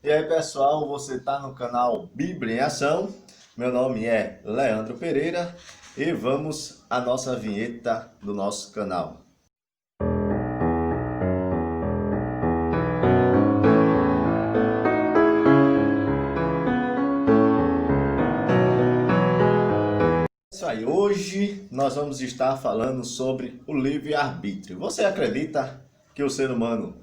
E aí pessoal, você está no canal Bíblia em Ação. Meu nome é Leandro Pereira e vamos à nossa vinheta do nosso canal. Isso aí, hoje nós vamos estar falando sobre o livre-arbítrio. Você acredita que o ser humano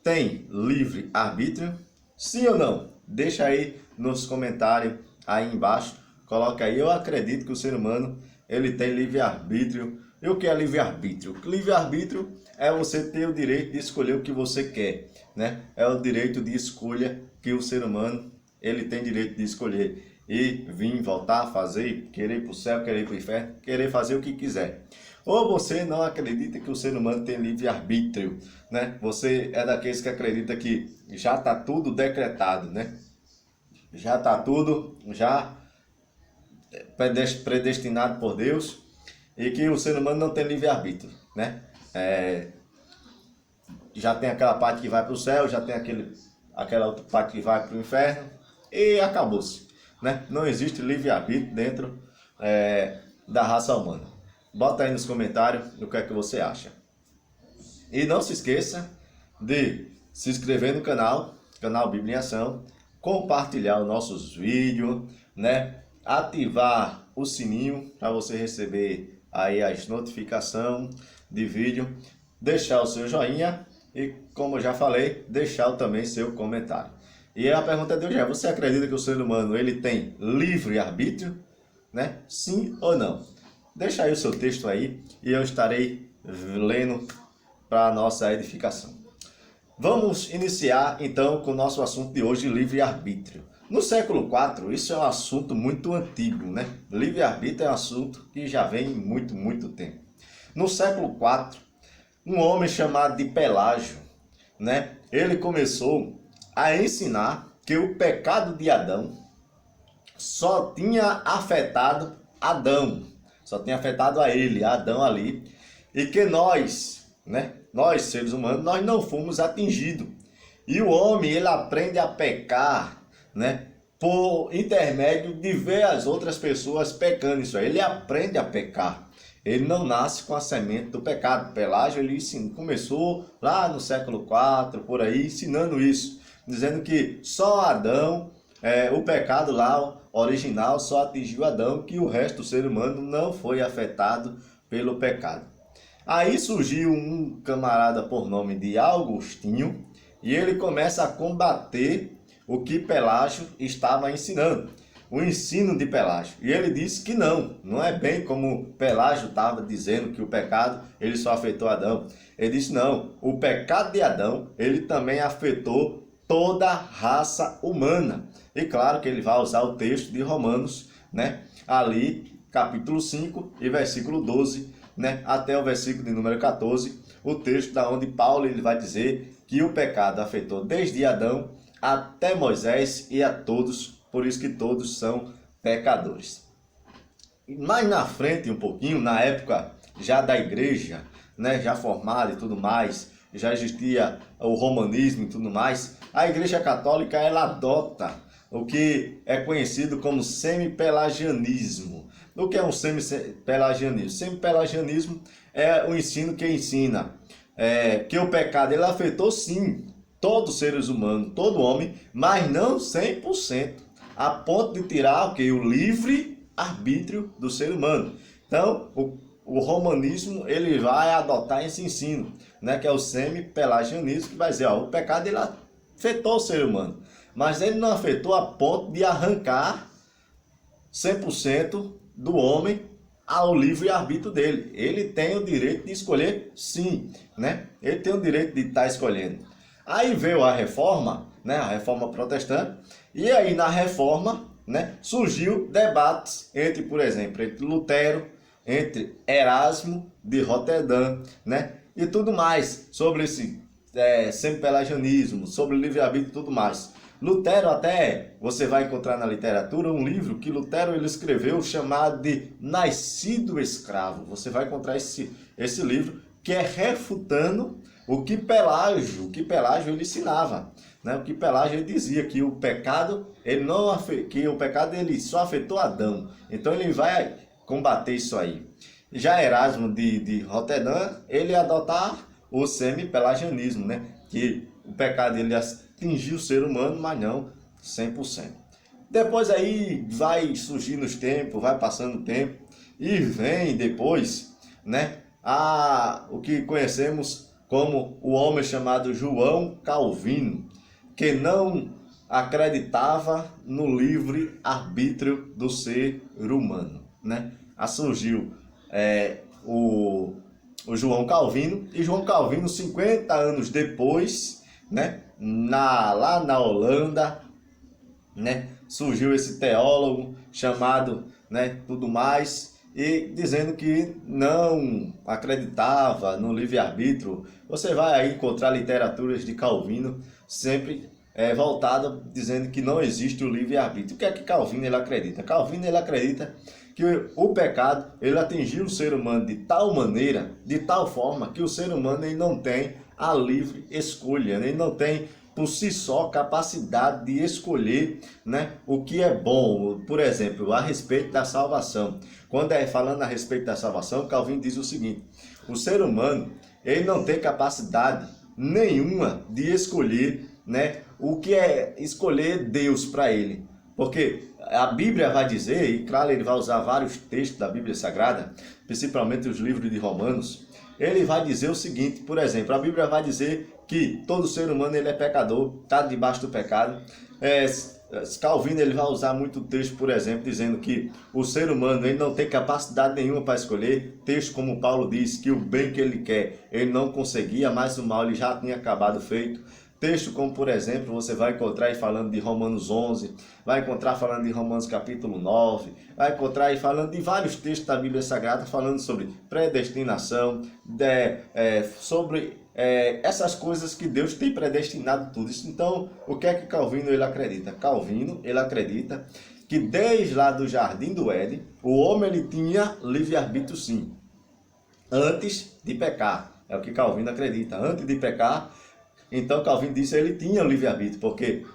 tem livre-arbítrio? Sim ou não? Deixa aí nos comentários aí embaixo. Coloca aí, eu acredito que o ser humano ele tem livre-arbítrio. E o que é livre-arbítrio? Livre-arbítrio é você ter o direito de escolher o que você quer, né? É o direito de escolha que o ser humano ele tem direito de escolher. E vir, voltar, fazer, querer ir para o céu, querer ir para o inferno, querer fazer o que quiser. Ou você não acredita que o ser humano tem livre-arbítrio, né? Você é daqueles que acredita que já está tudo decretado, né? Já está tudo predestinado por Deus e que o ser humano não tem livre-arbítrio, né? Já tem aquela parte que vai para o céu, já tem aquela outra parte que vai para o inferno e acabou-se, né? Não existe livre-arbítrio dentro da raça humana. Bota aí nos comentários o que é que você acha. E não se esqueça de se inscrever no canal Bíblia em Ação, compartilhar os nossos vídeos, né? Ativar o sininho para você receber aí as notificações de vídeo, deixar o seu joinha e, como eu já falei, deixar também seu comentário. E a pergunta de hoje é: você acredita que o ser humano ele tem livre-arbítrio, né? Sim ou não? Deixa aí o seu texto aí e eu estarei lendo para a nossa edificação. Vamos iniciar então com o nosso assunto de hoje, livre-arbítrio. No século IV, isso é um assunto muito antigo, né? Livre-arbítrio é um assunto que já vem muito tempo. No século IV, um homem chamado de Pelágio, né? Ele começou a ensinar que o pecado de Adão só tinha afetado Adão, só tinha afetado a ele, Adão ali, e que nós, né? Nós, seres humanos, nós não fomos atingidos. E o homem, ele aprende a pecar, né? Por intermédio de ver as outras pessoas pecando. Isso aí, ele aprende a pecar. Ele não nasce com a semente do pecado. Pelágio, ele começou lá no século IV, por aí, ensinando isso. Dizendo que só Adão, o pecado lá original só atingiu Adão, que o resto do ser humano não foi afetado pelo pecado. Aí surgiu um camarada por nome de Agostinho e ele começa a combater o que Pelágio estava ensinando, o ensino de Pelágio. E ele disse que não é bem como Pelágio estava dizendo, que o pecado ele só afetou Adão. Ele disse não, o pecado de Adão ele também afetou toda a raça humana. E claro que ele vai usar o texto de Romanos, né? Ali, capítulo 5 e versículo 12, né? Até o versículo de número 14, o texto da onde Paulo ele vai dizer que o pecado afetou desde Adão até Moisés e a todos, por isso que todos são pecadores. Mais na frente um pouquinho, na época já da igreja, né? Já formada e tudo mais, já existia o romanismo e tudo mais, a Igreja Católica ela adota o que é conhecido como semi-pelagianismo. O que é um semi-pelagianismo? Semi-pelagianismo é o ensino que ensina que o pecado ele afetou sim todos os seres humanos, todo homem, mas não 100%, a ponto de tirar o livre-arbítrio do ser humano. Então, o romanismo ele vai adotar esse ensino, né, que é o semi-pelagianismo, que vai dizer, o pecado ele afetou o ser humano, mas ele não afetou a ponto de arrancar 100% do homem ao livre-arbítrio dele. Ele tem o direito de escolher sim, né? Ele tem o direito de estar escolhendo. Aí veio a reforma, né, a reforma protestante, e aí na reforma, né, surgiu debates entre, por exemplo, entre Lutero, entre Erasmo de Roterdã, né, e tudo mais sobre esse semi-pelagianismo, sobre livre-arbítrio e tudo mais. Lutero até, você vai encontrar na literatura um livro que Lutero ele escreveu chamado de Nascido Escravo. Você vai encontrar esse livro que é refutando o que Pelágio ele ensinava, né? O que Pelágio ele dizia que o pecado, que o pecado ele só afetou Adão. Então ele vai combater isso aí. Já Erasmo de Roterdã, ele ia adotar o semi-pelagianismo, né? Que o pecado ele atingiu o ser humano, mas não 100%. Depois aí vai surgindo os tempos, vai passando o tempo e vem depois, né, o que conhecemos como o homem chamado João Calvino, que não acreditava no livre arbítrio do ser humano, né? Surgiu o João Calvino, e João Calvino 50 anos depois, né, lá na Holanda, né, surgiu esse teólogo chamado, né, tudo mais, e dizendo que não acreditava no livre-arbítrio. Você vai aí encontrar literaturas de Calvino sempre voltada dizendo que não existe o livre-arbítrio. O que é que Calvino ele acredita? Calvino ele acredita que o pecado ele atingiu o ser humano de tal maneira, de tal forma, que o ser humano ele não tem a livre escolha, ele não tem por si só capacidade de escolher, né, o que é bom. Por exemplo, a respeito da salvação. Quando falando a respeito da salvação, Calvino diz o seguinte: o ser humano ele não tem capacidade nenhuma de escolher, né, o que é escolher Deus para ele. Porque a Bíblia vai dizer, e claro, ele vai usar vários textos da Bíblia Sagrada, principalmente os livros de Romanos, ele vai dizer o seguinte, por exemplo, a Bíblia vai dizer que todo ser humano ele é pecador, está debaixo do pecado. Calvino ele vai usar muito texto, por exemplo, dizendo que o ser humano ele não tem capacidade nenhuma para escolher. Texto como Paulo diz que o bem que ele quer, ele não conseguia, mas o mal ele já tinha acabado feito. Texto como, por exemplo, você vai encontrar aí falando de Romanos 11, vai encontrar falando de Romanos capítulo 9, vai encontrar aí falando de vários textos da Bíblia Sagrada, falando sobre predestinação, sobre essas coisas que Deus tem predestinado tudo isso. Então, o que é que Calvino ele acredita? Calvino ele acredita que desde lá do Jardim do Éden, o homem ele tinha livre-arbítrio sim, antes de pecar. É o que Calvino acredita, antes de pecar. Então Calvino disse que ele tinha livre-arbítrio, porque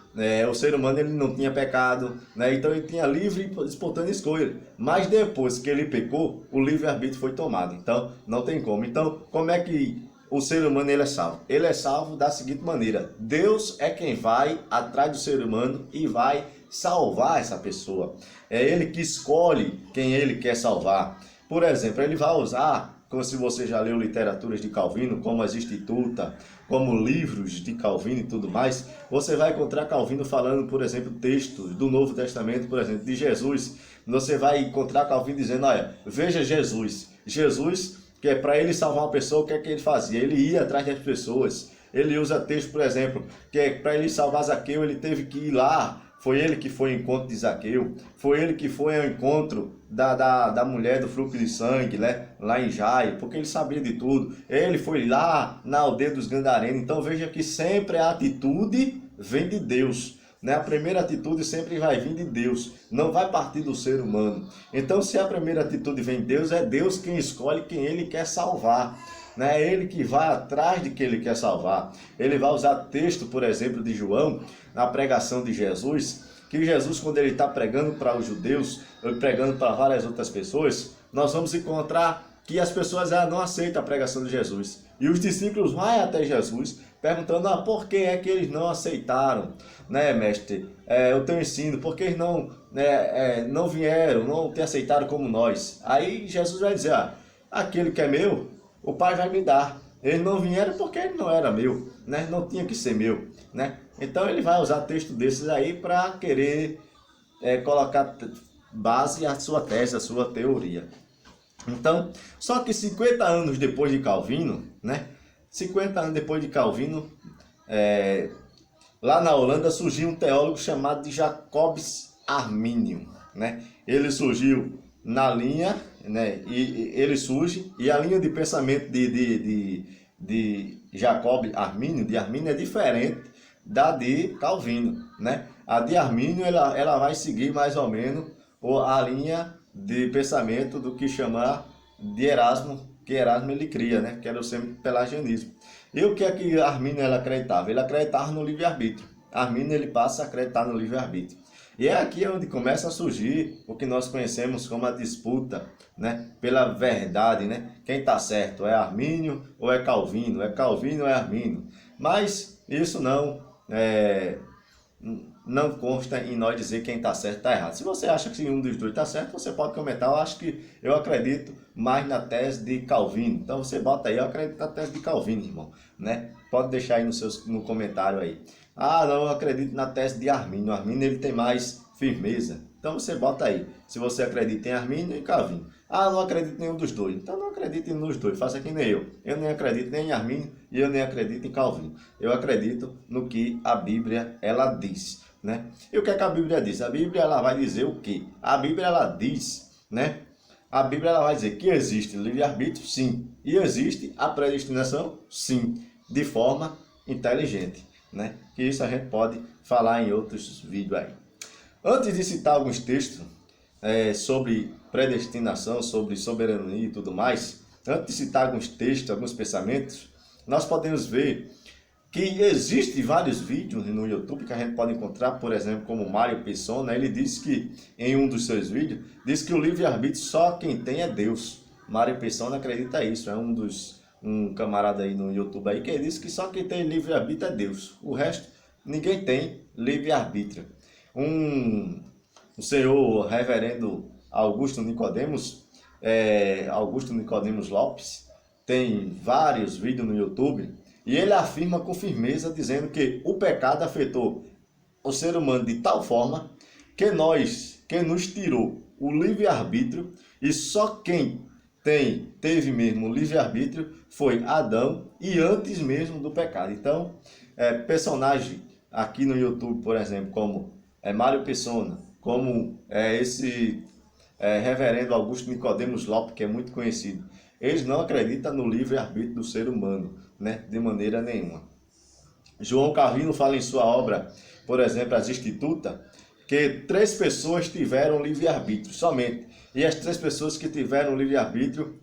o ser humano ele não tinha pecado, né? Então ele tinha livre e espontânea escolha. Mas depois que ele pecou, o livre-arbítrio foi tomado. Então não tem como. Então como é que o ser humano ele é salvo? Ele é salvo da seguinte maneira: Deus é quem vai atrás do ser humano e vai salvar essa pessoa. É ele que escolhe quem ele quer salvar. Por exemplo, ele vai usar, como se você já leu literaturas de Calvino, como as Instituta, como livros de Calvino e tudo mais, você vai encontrar Calvino falando, por exemplo, textos do Novo Testamento, por exemplo, de Jesus. Você vai encontrar Calvino dizendo, olha, veja Jesus. Jesus, que é para ele salvar uma pessoa, o que é que ele fazia? Ele ia atrás das pessoas. Ele usa texto, por exemplo, que é para ele salvar Zaqueu, ele teve que ir lá. Foi ele que foi ao encontro de Zaqueu, foi ele que foi ao encontro da mulher do fluxo de sangue, né? Lá em Jairo, porque ele sabia de tudo. Ele foi lá na aldeia dos Gadarenos. Então veja que sempre a atitude vem de Deus, né? A primeira atitude sempre vai vir de Deus, não vai partir do ser humano. Então se a primeira atitude vem de Deus, é Deus quem escolhe quem ele quer salvar. É ele que vai atrás de quem ele quer salvar. Ele vai usar texto, por exemplo, de João, na pregação de Jesus, que Jesus, quando ele está pregando para os judeus, pregando para várias outras pessoas, nós vamos encontrar que as pessoas não aceitam a pregação de Jesus. E os discípulos vão até Jesus, perguntando, por que é que eles não aceitaram, né, mestre, o teu ensino, por que eles não vieram, não te aceitaram como nós? Aí Jesus vai dizer, aquele que é meu, o Pai vai me dar. Eles não vieram porque ele não era meu, né? Não tinha que ser meu, né? Então ele vai usar texto desses aí para querer colocar base à sua tese, à sua teoria. Então, só que 50 anos depois de Calvino, né? 50 anos depois de Calvino, lá na Holanda surgiu um teólogo chamado de Jacobus Arminius, né? Ele surgiu na linha, né, e ele surge, e a linha de pensamento de Jacob Armínio, é diferente da de Calvino, né? A de Armínio ela vai seguir mais ou menos a linha de pensamento do que chamar de Erasmo, que Erasmo ele cria, né? Que era o semi-pelagianismo. E o que é que Armínio ela acreditava? Ele acreditava no livre-arbítrio. Armínio ele passa a acreditar no livre-arbítrio. E é aqui onde começa a surgir o que nós conhecemos como a disputa, né, pela verdade, né? Quem está certo é Armínio ou é Calvino? É Calvino ou é Armínio? Mas isso não consta em nós dizer quem está certo e está errado. Se você acha que um dos dois está certo, você pode comentar. Eu acredito mais na tese de Calvino. Então você bota aí, eu acredito na tese de Calvino, irmão, né? Pode deixar aí no comentário aí. Ah, não, eu acredito na tese de Armínio. Armínio ele tem mais firmeza. Então você bota aí, se você acredita em Armínio e Calvino. Ah, não acredito em nenhum dos dois. Então não acredite nos dois, faça que nem eu. Eu nem acredito nem em Armínio e eu nem acredito em Calvino. Eu acredito no que a Bíblia ela diz, né? E o que é que a Bíblia diz? A Bíblia ela vai dizer o quê? A Bíblia ela diz, né? A Bíblia ela vai dizer que existe livre-arbítrio, sim. E existe a predestinação, sim. De forma inteligente, né? Que isso a gente pode falar em outros vídeos aí. Antes de citar alguns textos sobre predestinação, sobre soberania e tudo mais, antes de citar alguns textos, alguns pensamentos, nós podemos ver que existem vários vídeos no YouTube que a gente pode encontrar, por exemplo, como Mário Persona. Ele diz que, em um dos seus vídeos, diz que o livre-arbítrio só quem tem é Deus. Mário Persona acredita isso, é um camarada aí no YouTube aí que diz que só quem tem livre-arbítrio é Deus. O resto, ninguém tem livre-arbítrio. O senhor reverendo Augusto Nicodemos Lopes, tem vários vídeos no YouTube, e ele afirma com firmeza, dizendo que o pecado afetou o ser humano de tal forma que nos tirou o livre-arbítrio, e só quem teve mesmo o livre-arbítrio foi Adão, e antes mesmo do pecado. Então, personagem aqui no YouTube, por exemplo, como Mário Persona, como esse reverendo Augusto Nicodemos Lopes, que é muito conhecido, eles não acreditam no livre-arbítrio do ser humano, né? De maneira nenhuma. João Calvino fala em sua obra, por exemplo, As Institutas, que 3 pessoas tiveram livre-arbítrio somente. E as 3 pessoas que tiveram livre-arbítrio,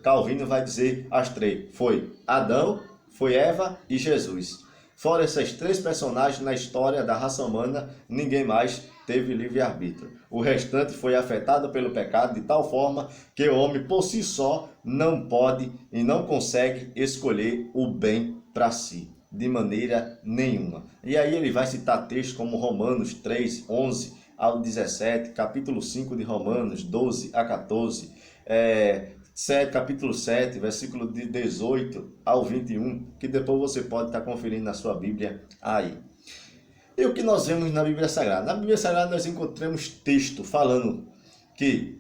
Calvino vai dizer as 3. Foi Adão, foi Eva e Jesus. Fora essas 3 personagens na história da raça humana, ninguém mais teve livre-arbítrio. O restante foi afetado pelo pecado de tal forma que o homem por si só não pode e não consegue escolher o bem para si, de maneira nenhuma. E aí ele vai citar textos como Romanos 3, 11 ao 17, capítulo 5 de Romanos, 12 a 14, capítulo 7, versículo de 18 ao 21, que depois você pode estar conferindo na sua Bíblia aí. E o que nós vemos na Bíblia Sagrada? Na Bíblia Sagrada nós encontramos texto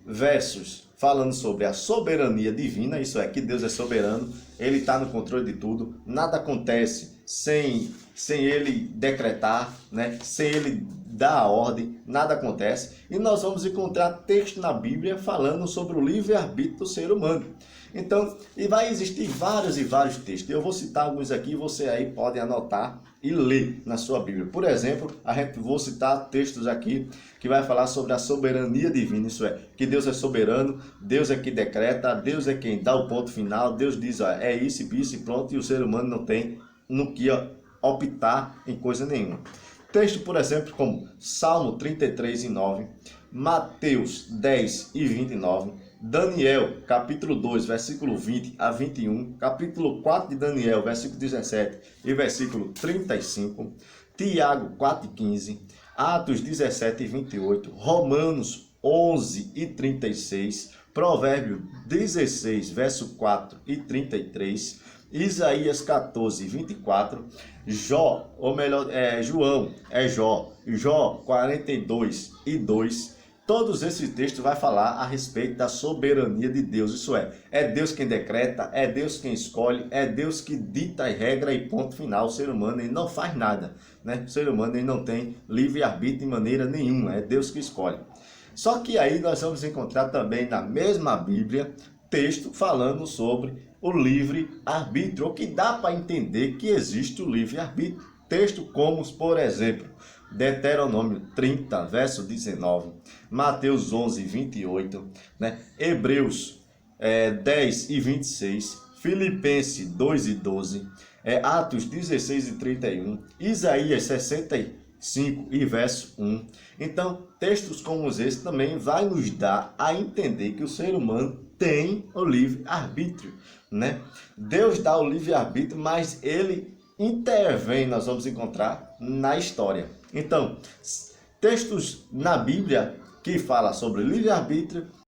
versos falando sobre a soberania divina, isso é, que Deus é soberano, Ele está no controle de tudo, nada acontece sem Ele decretar, né? Sem Ele dar a ordem, nada acontece. E nós vamos encontrar texto na Bíblia falando sobre o livre-arbítrio do ser humano. Então, e vai existir vários e vários textos. Eu vou citar alguns aqui, você aí pode anotar e ler na sua Bíblia. Por exemplo, vou citar textos aqui que vai falar sobre a soberania divina, isso é, que Deus é soberano, Deus é que decreta, Deus é quem dá o ponto final, Deus diz, é isso e pronto, e o ser humano não tem no que optar em coisa nenhuma. Texto, por exemplo, como Salmo 33 e 9, Mateus 10 e 29, Daniel, capítulo 2, versículo 20 a 21, capítulo 4 de Daniel, versículo 17 e versículo 35, Tiago 4 e 15, Atos 17 e 28, Romanos 11 e 36, Provérbio 16, verso 4 e 33, Isaías 14, 24, Jó 42 e 2, todos esses textos vai falar a respeito da soberania de Deus, isso é Deus quem decreta, é Deus quem escolhe, é Deus que dita a regra e ponto final. O ser humano ele não faz nada, né? O ser humano ele não tem livre-arbítrio de maneira nenhuma, é Deus que escolhe. Só que aí nós vamos encontrar também na mesma Bíblia texto falando sobre o livre-arbítrio, o que dá para entender que existe o livre-arbítrio. Texto como, por exemplo, Deuteronômio 30, verso 19, Mateus 11, 28, né? Hebreus 10 e 26, Filipenses 2 e 12, Atos 16 e 31, Isaías 65 e verso 1. Então, textos como esse também vai nos dar a entender que o ser humano tem o livre-arbítrio, né? Deus dá o livre-arbítrio, mas ele intervém, nós vamos encontrar na história. Então, textos na Bíblia que falam sobre livre-arbítrio